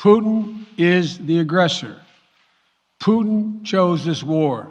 Putin is the aggressor. Putin chose this war,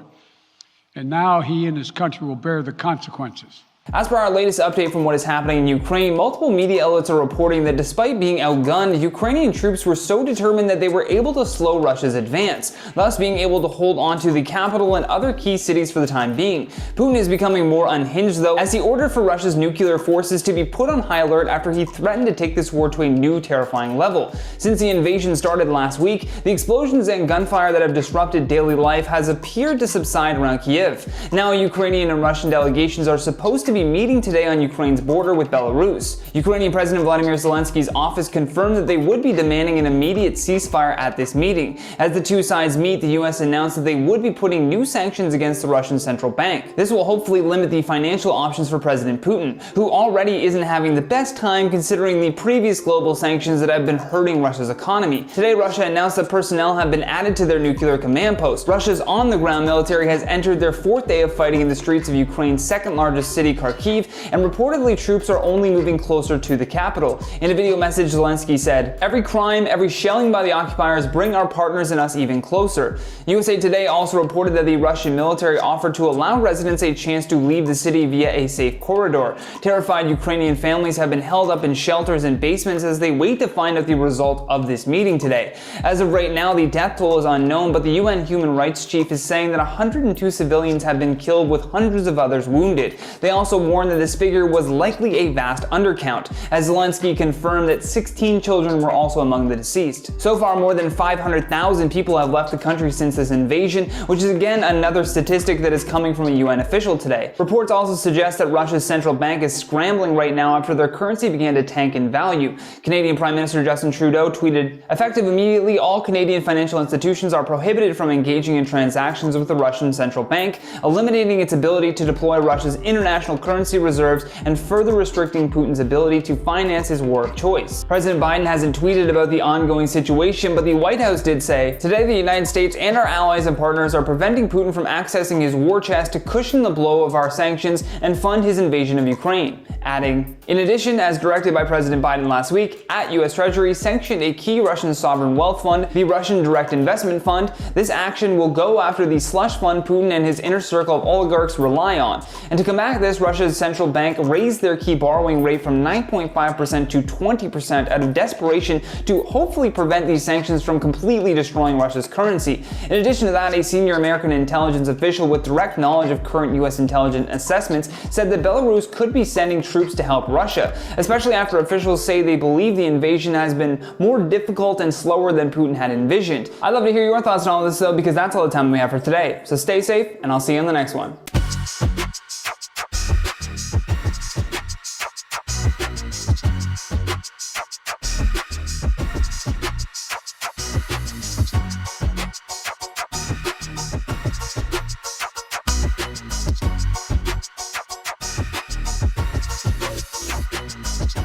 and now he and his country will bear the consequences. As per our latest update from what is happening in Ukraine, multiple media outlets are reporting that despite being outgunned, Ukrainian troops were so determined that they were able to slow Russia's advance, thus being able to hold on to the capital and other key cities for the time being. Putin is becoming more unhinged though, as he ordered for Russia's nuclear forces to be put on high alert after he threatened to take this war to a new terrifying level. Since the invasion started last week, the explosions and gunfire that have disrupted daily life has appeared to subside around Kiev. Now Ukrainian and Russian delegations are supposed to be meeting today on Ukraine's border with Belarus. Ukrainian President Vladimir Zelenskyy's office confirmed that they would be demanding an immediate ceasefire at this meeting. As the two sides meet, the US announced that they would be putting new sanctions against the Russian central bank. This will hopefully limit the financial options for President Putin, who already isn't having the best time considering the previous global sanctions that have been hurting Russia's economy. Today, Russia announced that personnel have been added to their nuclear command post. Russia's on-the-ground military has entered their fourth day of fighting in the streets of Ukraine's second largest city, Kharkiv, and reportedly troops are only moving closer to the capital. In a video message, Zelenskyy said, "Every crime, every shelling by the occupiers bring our partners and us even closer." USA Today also reported that the Russian military offered to allow residents a chance to leave the city via a safe corridor. Terrified Ukrainian families have been held up in shelters and basements as they wait to find out the result of this meeting today. As of right now, the death toll is unknown, but the UN human rights chief is saying that 102 civilians have been killed with hundreds of others wounded. They also warned that this figure was likely a vast undercount, as Zelenskyy confirmed that 16 children were also among the deceased. So far, more than 500,000 people have left the country since this invasion, which is again another statistic that is coming from a UN official today. Reports also suggest that Russia's central bank is scrambling right now after their currency began to tank in value. Canadian Prime Minister Justin Trudeau tweeted, "Effective immediately, all Canadian financial institutions are prohibited from engaging in transactions with the Russian central bank, eliminating its ability to deploy Russia's international currency reserves and further restricting Putin's ability to finance his war of choice." President Biden hasn't tweeted about the ongoing situation, but the White House did say, "Today the United States and our allies and partners are preventing Putin from accessing his war chest to cushion the blow of our sanctions and fund his invasion of Ukraine," adding, "In addition, as directed by President Biden last week, at US Treasury sanctioned a key Russian sovereign wealth fund, the Russian Direct Investment Fund. This action will go after the slush fund Putin and his inner circle of oligarchs rely on. And to combat this, Russia's central bank raised their key borrowing rate from 9.5% to 20% out of desperation to hopefully prevent these sanctions from completely destroying Russia's currency." In addition to that, a senior American intelligence official with direct knowledge of current US intelligence assessments said that Belarus could be sending troops to help Russia, especially after officials say they believe the invasion has been more difficult and slower than Putin had envisioned. I'd love to hear your thoughts on all this though, because that's all the time we have for today. So stay safe, and I'll see you on the next one.